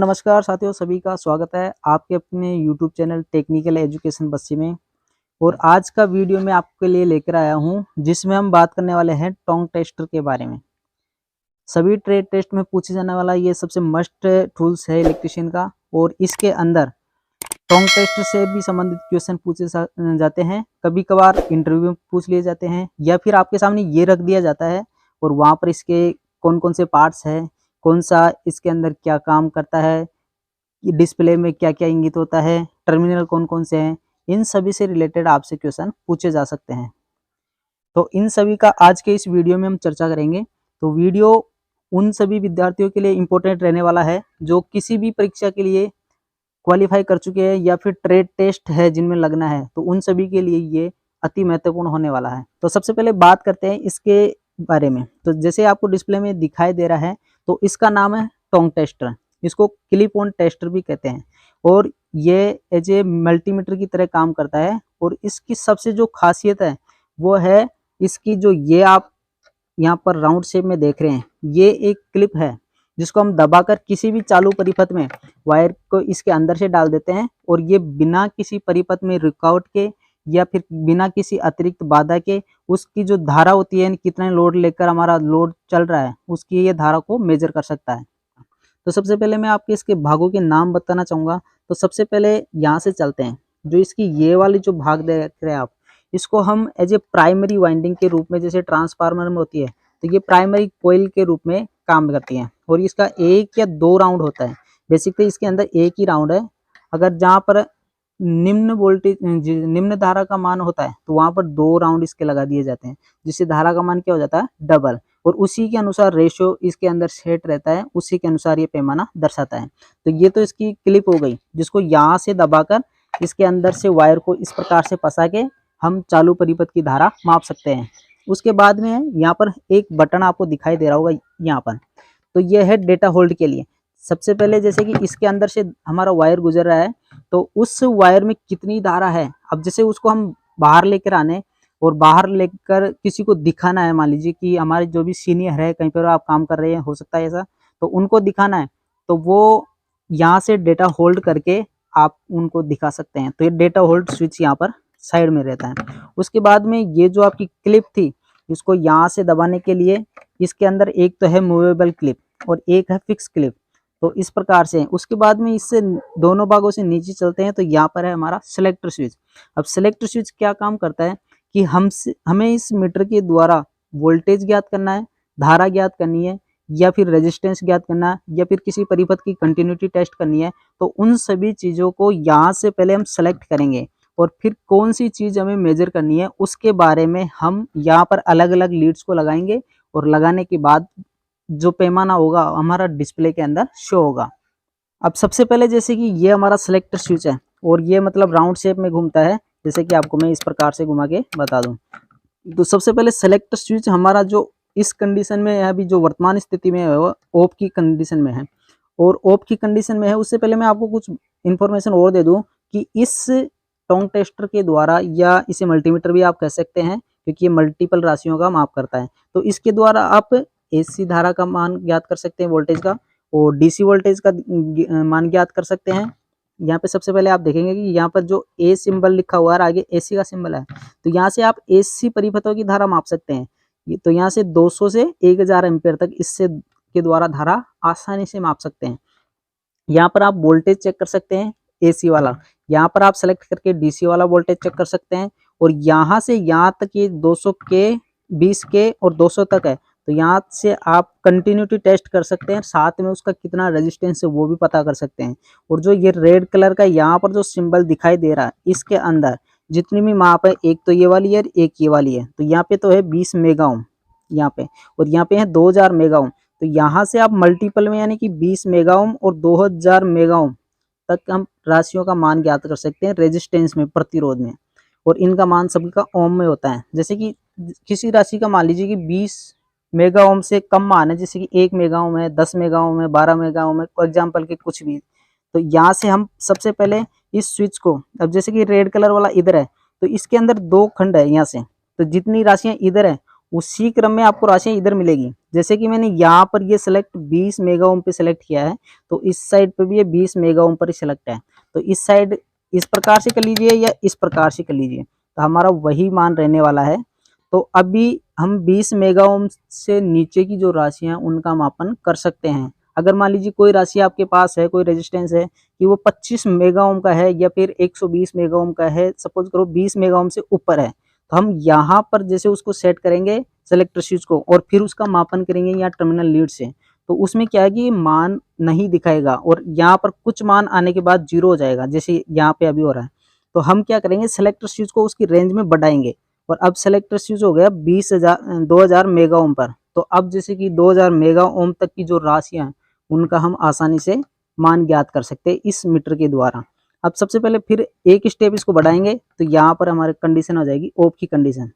नमस्कार साथियों, सभी का स्वागत है आपके अपने YouTube channel technical education Bassi में। और आज का वीडियो मैं आपके लिए लेकर आया हूं जिसमें हम बात करने वाले हैं टोंग टेस्टर के बारे में। सभी ट्रेड टेस्ट में पूछे जाने वाला ये सबसे मस्ट टूल्स है इलेक्ट्रिशियन का, और इसके अंदर टोंग टेस्टर से भी संबंधित क्वेश्चन पूछे जाते हैं। कभी कभार इंटरव्यू में पूछ लिए जाते हैं या फिर आपके सामने ये रख दिया जाता है और वहाँ पर इसके कौन कौन से पार्ट्स हैं, कौन सा इसके अंदर क्या काम करता है, डिस्प्ले में क्या क्या इंगित होता है, टर्मिनल कौन कौन से हैं, इन सभी से रिलेटेड आपसे क्वेश्चन पूछे जा सकते हैं। तो इन सभी का आज के इस वीडियो में हम चर्चा करेंगे। तो वीडियो उन सभी विद्यार्थियों के लिए इम्पोर्टेंट रहने वाला है जो किसी भी परीक्षा के लिए क्वालिफाई कर चुके हैं या फिर ट्रेड टेस्ट है जिनमें लगना है, तो उन सभी के लिए ये अति महत्वपूर्ण होने वाला है। तो सबसे पहले बात करते हैं इसके बारे में। तो जैसे आपको डिस्प्ले में दिखाई दे रहा है, तो इसका नाम है टोंग टेस्टर। इसको क्लिप ऑन टेस्टर भी कहते हैं और ये एज ए मल्टीमीटर की तरह काम करता है। और इसकी सबसे जो खासियत है वो है इसकी जो ये आप यहाँ पर राउंड शेप में देख रहे हैं, ये एक क्लिप है जिसको हम दबाकर किसी भी चालू परिपथ में वायर को इसके अंदर से डाल देते हैं और ये बिना किसी परिपथ में रुकावट के या फिर बिना किसी अतिरिक्त बाधा के उसकी जो धारा होती है, कितना लोड लेकर हमारा लोड चल रहा है, उसकी ये धारा को मेजर कर सकता है। तो सबसे पहले मैं आपके इसके भागों के नाम बताना चाहूँगा। तो सबसे पहले यहाँ से चलते हैं। जो इसकी ये वाली जो भाग देख रहे हैं आप, इसको हम एज ए प्राइमरी वाइंडिंग के रूप में, जैसे ट्रांसफार्मर में होती है, तो ये प्राइमरी कोयल के रूप में काम करती हैं। और इसका एक या दो राउंड होता है। बेसिकली इसके अंदर एक ही राउंड है। अगर जहाँ पर निम्न वोल्टेज निम्न धारा का मान होता है तो वहाँ पर दो राउंड इसके लगा दिए जाते हैं, जिससे धारा का मान क्या हो जाता है, डबल। और उसी के अनुसार रेशियो इसके अंदर सेट रहता है, उसी के अनुसार ये पैमाना दर्शाता है। तो ये तो इसकी क्लिप हो गई, जिसको यहाँ से दबाकर इसके अंदर से वायर को इस प्रकार से फंसा के हम चालू परिपथ की धारा माप सकते हैं। उसके बाद में यहाँ पर एक बटन आपको दिखाई दे रहा होगा यहाँ पर, तो ये है डेटा होल्ड के लिए। सबसे पहले जैसे कि इसके अंदर से हमारा वायर गुजर रहा है, तो उस वायर में कितनी धारा है, अब जैसे उसको हम बाहर लेकर आने और बाहर लेकर किसी को दिखाना है। मान लीजिए कि हमारे जो भी सीनियर है, कहीं पर आप काम कर रहे हैं, हो सकता है ऐसा, तो उनको दिखाना है, तो वो यहाँ से डेटा होल्ड करके आप उनको दिखा सकते हैं। तो ये डेटा होल्ड स्विच यहाँ पर साइड में रहता है। उसके बाद में ये जो आपकी क्लिप थी, इसको यहाँ से दबाने के लिए इसके अंदर एक तो है मूवेबल क्लिप और एक है फिक्स क्लिप। तो इस प्रकार से उसके बाद में इससे दोनों भागों से नीचे चलते हैं, तो यहाँ पर है हमारा सेलेक्टर स्विच। अब सेलेक्टर स्विच क्या काम करता है कि हमें इस मीटर के द्वारा वोल्टेज ज्ञात करना है, धारा ज्ञात करनी है, या फिर रेजिस्टेंस ज्ञात करना है, या फिर किसी परिपथ की कंटिन्यूटी टेस्ट करनी है। तो उन सभी चीज़ों को यहाँ से पहले हम सेलेक्ट करेंगे और फिर कौन सी चीज़ हमें मेजर करनी है उसके बारे में हम यहाँ पर अलग अलग लीड्स को लगाएंगे, और लगाने के बाद जो पैमाना होगा हमारा डिस्प्ले के अंदर शो होगा। अब सबसे पहले जैसे कि ये हमारा सेलेक्टर स्विच है और ये मतलब राउंड शेप में घूमता है, जैसे कि आपको मैं इस प्रकार से घुमा के बता दूं। तो सबसे पहले सेलेक्टर स्विच हमारा जो इस कंडीशन में है, अभी जो वर्तमान स्थिति में है वो ऑफ की कंडीशन में है, और ऑफ की कंडीशन में है। उससे पहले मैं आपको कुछ इन्फॉर्मेशन और दे दूं कि इस टोंग टेस्टर के द्वारा, या इसे मल्टीमीटर भी आप कह सकते हैं क्योंकि ये मल्टीपल राशियों का माप करता है, तो इसके द्वारा आप एसी धारा का मान ज्ञात कर सकते हैं, वोल्टेज का, और डीसी वोल्टेज का मान ज्ञात कर सकते हैं। यहाँ पे सबसे पहले आप देखेंगे कि यहाँ पर जो ए सिंबल लिखा हुआ है, आगे एसी का सिंबल है, तो यहाँ से आप एसी परिपथों की धारा माप सकते हैं। तो यहाँ से 200 से 1000 एम्पियर तक इससे के द्वारा धारा आसानी से माप सकते हैं। यहाँ पर आप वोल्टेज चेक कर सकते हैं एसी वाला, यहाँ पर आप सेलेक्ट करके डीसी वाला वोल्टेज चेक कर सकते हैं। और यहाँ से यहाँ तक ये 200 के, 20 के और 200 तक है, तो यहाँ से आप कंटिन्यूटी टेस्ट कर सकते हैं, साथ में उसका कितना रेजिस्टेंस है वो भी पता कर सकते हैं। और जो ये रेड कलर का यहाँ पर जो सिंबल दिखाई दे रहा है, इसके अंदर जितनी भी माप है, एक तो ये वाली है, एक ये वाली है, तो यहाँ पे तो है 20 मेगा ओम यहाँ पे, और यहाँ पे है 2000 मेगा ओम। तो यहाँ से आप मल्टीपल में यानी कि 20 मेगा ओम और 2000 मेगा ओम तक हम राशियों का मान ज्ञात कर सकते हैं रेजिस्टेंस में, प्रतिरोध में। और इनका मान सभी का ओम में होता है। जैसे कि किसी राशि का मान लीजिए कि 20 मेगा ओम से कम मान है, जैसे कि 1 मेगा ओम है, 10 मेगा ओम है, 12 मेगा ओम है, एग्जाम्पल के कुछ भी, तो यहाँ से हम सबसे पहले इस स्विच को, अब जैसे कि रेड कलर वाला इधर है, तो इसके अंदर दो खंड है यहाँ से, तो जितनी राशियाँ इधर है उसी क्रम में आपको राशियां इधर मिलेगी। जैसे कि मैंने यहाँ पर ये सेलेक्ट 20 मेगा ओम पे सेलेक्ट किया है, तो इस साइड पे भी ये 20 मेगा ओम पर ही सेलेक्ट है। तो इस साइड इस प्रकार से कर लीजिए या इस प्रकार से कर लीजिए, तो हमारा वही मान रहने वाला है। तो अभी हम 20 मेगा ओम से नीचे की जो राशियां उनका मापन कर सकते हैं। अगर मान लीजिए कोई राशि आपके पास है, कोई रेजिस्टेंस है कि वो 25 मेगा ओम का है या फिर 120 मेगा ओम का है, सपोज करो 20 मेगा ओम से ऊपर है, तो हम यहाँ पर जैसे उसको सेट करेंगे सेलेक्टर स्विच को और फिर उसका मापन करेंगे यहाँ टर्मिनल लीड से, तो उसमें क्या है कि मान नहीं दिखाएगा और यहाँ पर कुछ मान आने के बाद जीरो हो जाएगा, जैसे यहाँ पे अभी हो रहा है। तो हम क्या करेंगे, सेलेक्टर स्विच को उसकी रेंज में बढ़ाएंगे और अब सेलेक्टर स्विच हो गया 2000 मेगा ओम पर। तो अब जैसे कि 2000 मेगा ओम तक की जो राशियां हैं उनका हम आसानी से मान ज्ञात कर सकते हैं इस मीटर के द्वारा। अब सबसे पहले फिर एक स्टेप इसको बढ़ाएंगे, तो यहाँ पर हमारे कंडीशन हो जाएगी ऑफ की कंडीशन।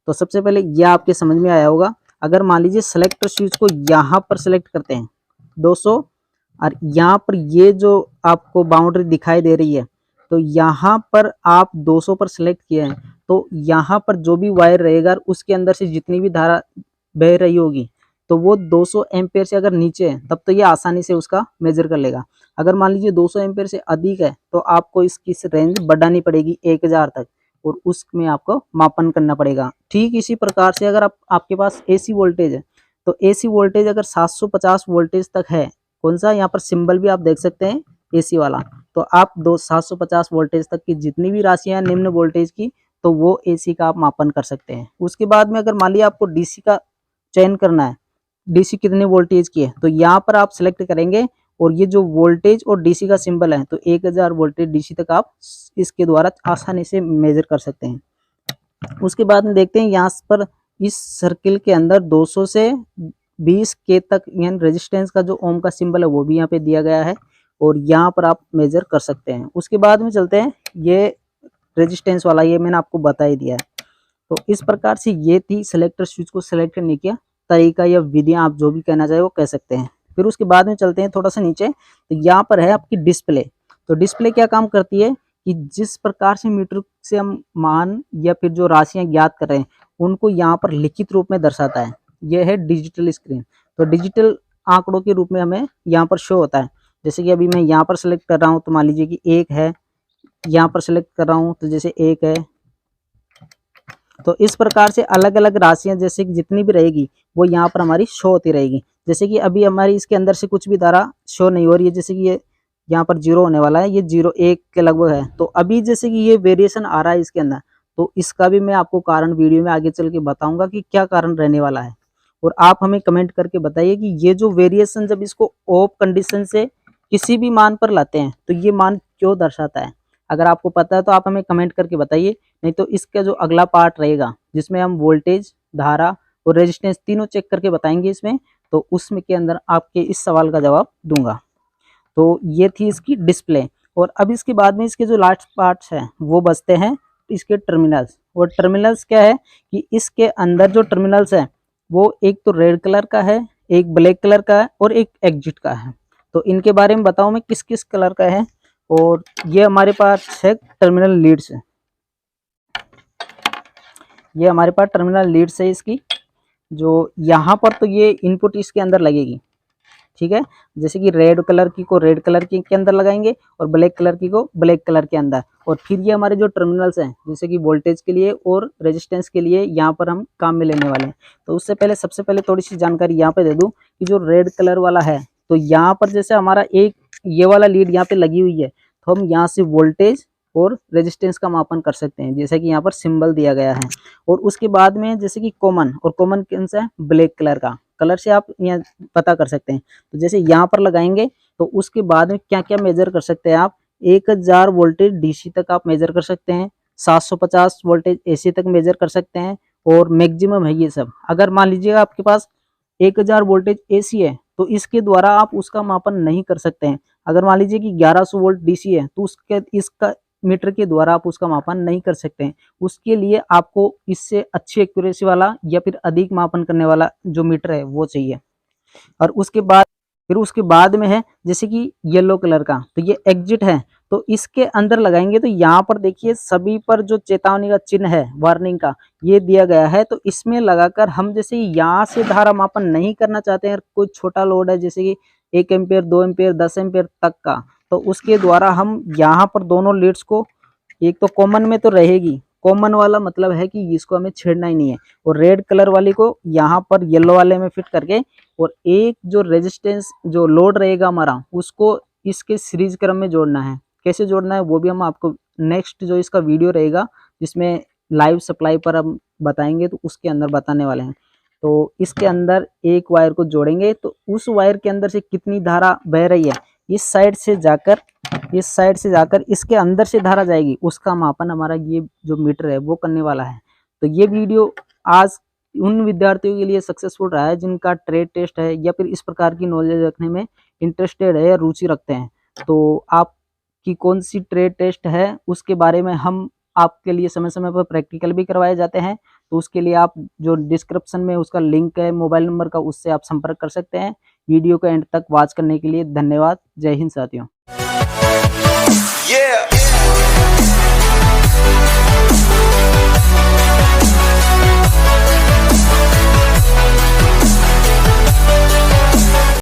तो सबसे पहले यह आपके समझ में आया होगा। अगर मान लीजिए सेलेक्टर स्विच को यहाँ पर सेलेक्ट करते हैं 200 और यहाँ पर ये जो आपको बाउंड्री दिखाई दे रही है, तो यहाँ पर आप 200 पर सेलेक्ट किए हैं, तो यहाँ पर जो भी वायर रहेगा उसके अंदर से जितनी भी धारा बह रही होगी तो वो 200 एम्पेयर से अगर नीचे है तब तो ये आसानी से उसका मेजर कर लेगा। अगर मान लीजिए 200 एम्पेयर से अधिक है तो आपको इसकी रेंज बढ़ानी पड़ेगी 1000 तक और उसमें आपको मापन करना पड़ेगा। ठीक इसी प्रकार से अगर आपके पास एसी वोल्टेज है, तो एसी वोल्टेज अगर 750 वोल्टेज तक है, कौन सा यहाँ पर सिंबल भी आप देख सकते हैं एसी वाला, तो आप 750 वोल्टेज तक की जितनी भी राशियां निम्न वोल्टेज की, तो वो एसी का आप मापन कर सकते हैं। उसके बाद में अगर मान लिया आपको डीसी का चयन करना है, डीसी कितने वोल्टेज की है, तो यहाँ पर आप सिलेक्ट करेंगे और ये जो वोल्टेज और डीसी का सिंबल है, तो 1000 वोल्टेज डीसी तक आप इसके द्वारा आसानी से मेजर कर सकते हैं। उसके बाद में देखते हैं यहाँ पर इस सर्किल के अंदर 200 से 20 के तक यानी रेजिस्टेंस का जो ओम का सिंबल है वो भी यहाँ पे दिया गया है और यहाँ पर आप मेजर कर सकते हैं। उसके बाद में चलते हैं, ये रेजिस्टेंस वाला ये मैंने आपको बता ही दिया है। तो इस प्रकार से ये थी सेलेक्टर स्विच को सेलेक्ट करने का तरीका या विधियां, आप जो भी कहना चाहे वो कह सकते हैं। फिर उसके बाद में चलते हैं थोड़ा सा नीचे, तो यहाँ पर है आपकी डिस्प्ले। तो डिस्प्ले क्या काम करती है कि जिस प्रकार से मीटर से हम मान या फिर जो राशियां ज्ञात कर रहे हैं उनको यहाँ पर लिखित रूप में दर्शाता है। यह है डिजिटल स्क्रीन। तो डिजिटल आंकड़ों के रूप में हमें यहाँ पर शो होता है। जैसे कि अभी मैं यहाँ पर सेलेक्ट कर रहा हूँ तो मान लीजिए कि 1 है, यहाँ पर सेलेक्ट कर रहा हूँ तो जैसे 1 है। तो इस प्रकार से अलग अलग राशियां जैसे कि जितनी भी रहेगी वो यहाँ पर हमारी शो होती रहेगी। जैसे कि अभी हमारी इसके अंदर से कुछ भी धारा शो नहीं हो रही है, जैसे कि ये यहाँ पर 0 होने वाला है, ये 0.1 के लगभग है। तो अभी जैसे कि ये वेरिएशन आ रहा है इसके अंदर, तो इसका भी मैं आपको कारण वीडियो में आगे चल के बताऊंगा कि क्या कारण रहने वाला है। और आप हमें कमेंट करके बताइए कि ये जो वेरिएशन जब इसको ऑफ कंडीशन से किसी भी मान पर लाते हैं तो ये मान क्यों दर्शाता है। अगर आपको पता है तो आप हमें कमेंट करके बताइए, नहीं तो इसका जो अगला पार्ट रहेगा जिसमें हम वोल्टेज, धारा और रेजिस्टेंस तीनों चेक करके बताएंगे इसमें, तो उसमें के अंदर आपके इस सवाल का जवाब दूंगा। तो ये थी इसकी डिस्प्ले। और अब इसके बाद में इसके जो लास्ट पार्ट्स हैं वो बचते हैं इसके टर्मिनल्स। और टर्मिनल्स क्या है कि इसके अंदर जो टर्मिनल्स है वो एक तो रेड कलर का है, एक ब्लैक कलर का है और एक एग्जिट का है। तो इनके बारे में बताऊं मैं किस किस कलर का है। और ये हमारे पास है टर्मिनल लीड्स, ये हमारे पास टर्मिनल लीड्स है इसकी, जो यहाँ पर तो ये इनपुट इसके अंदर लगेगी, ठीक है। जैसे कि रेड कलर की को रेड कलर के अंदर लगाएंगे और ब्लैक कलर की को ब्लैक कलर के अंदर। और फिर ये हमारे जो टर्मिनल्स हैं जैसे कि वोल्टेज के लिए और रेजिस्टेंस के लिए यहाँ पर हम काम में लेने वाले हैं। तो उससे पहले सबसे पहले थोड़ी सी जानकारी यहाँ पे दे दूँ कि जो रेड कलर वाला है, तो यहाँ पर जैसे हमारा एक ये वाला लीड यहाँ पे लगी हुई है, तो हम यहाँ से वोल्टेज और रेजिस्टेंस का मापन कर सकते हैं, जैसे कि यहाँ पर सिंबल दिया गया है। और उसके बाद में जैसे कि कॉमन, और कॉमन कौन सा है, ब्लैक कलर का, कलर से आप यहाँ पता कर सकते हैं। तो जैसे यहाँ पर लगाएंगे तो उसके बाद में क्या क्या मेजर कर सकते हैं आप, 1000 वोल्टेज डीसी तक आप मेजर कर सकते हैं, 750 वोल्टेज एसी तक मेजर कर सकते हैं और मैक्सिमम है ये सब। अगर मान लीजिएगा आपके पास 1000 वोल्टेज एसी है तो इसके द्वारा आप उसका मापन नहीं कर सकते हैं। अगर मान लीजिए कि 1100 वोल्ट डीसी है तो उसके इसका मीटर के द्वारा आप उसका मापन नहीं कर सकते हैं। उसके लिए आपको इससे अच्छी एक्यूरेसी वाला या फिर अधिक मापन करने वाला जो मीटर है वो चाहिए। और उसके बाद में है जैसे कि येलो कलर का, तो ये एग्जिट है। तो इसके अंदर लगाएंगे तो यहाँ पर देखिए सभी पर जो चेतावनी का चिन्ह है, वार्निंग का, ये दिया गया है। तो इसमें लगाकर हम जैसे यहाँ से धारा मापन नहीं करना चाहते हैं, कोई छोटा लोड है जैसे कि 1 एम्पेयर, 2 एम्पेयर, 10 एम्पेयर तक का, तो उसके द्वारा हम यहाँ पर दोनों लीड्स को, एक तो कॉमन में तो रहेगी, कॉमन वाला मतलब है कि इसको हमें छेड़ना ही नहीं है, और रेड कलर वाली को यहाँ पर येलो वाले में फिट करके, और एक जो रेजिस्टेंस जो लोड रहेगा हमारा उसको इसके सीरीज क्रम में जोड़ना है। कैसे जोड़ना है वो भी हम आपको नेक्स्ट जो इसका वीडियो रहेगा जिसमें लाइव सप्लाई पर हम बताएंगे तो उसके अंदर बताने वाले हैं। तो इसके अंदर एक वायर को जोड़ेंगे तो उस वायर के अंदर से कितनी धारा बह रही है, इस साइड से जाकर इसके अंदर से धारा जाएगी, उसका मापन हमारा ये जो मीटर है वो करने वाला है। तो ये वीडियो आज उन विद्यार्थियों के लिए सक्सेसफुल रहा है जिनका ट्रेड टेस्ट है या फिर इस प्रकार की नॉलेज रखने में इंटरेस्टेड है या रुचि रखते हैं। तो आपकी कौन सी ट्रेड टेस्ट है उसके बारे में हम आपके लिए समय समय पर प्रैक्टिकल भी करवाए जाते हैं। तो उसके लिए आप जो डिस्क्रिप्शन में उसका लिंक है मोबाइल नंबर का, उससे आप संपर्क कर सकते हैं। वीडियो को एंड तक वॉच करने के लिए धन्यवाद। जय हिंद साथियों।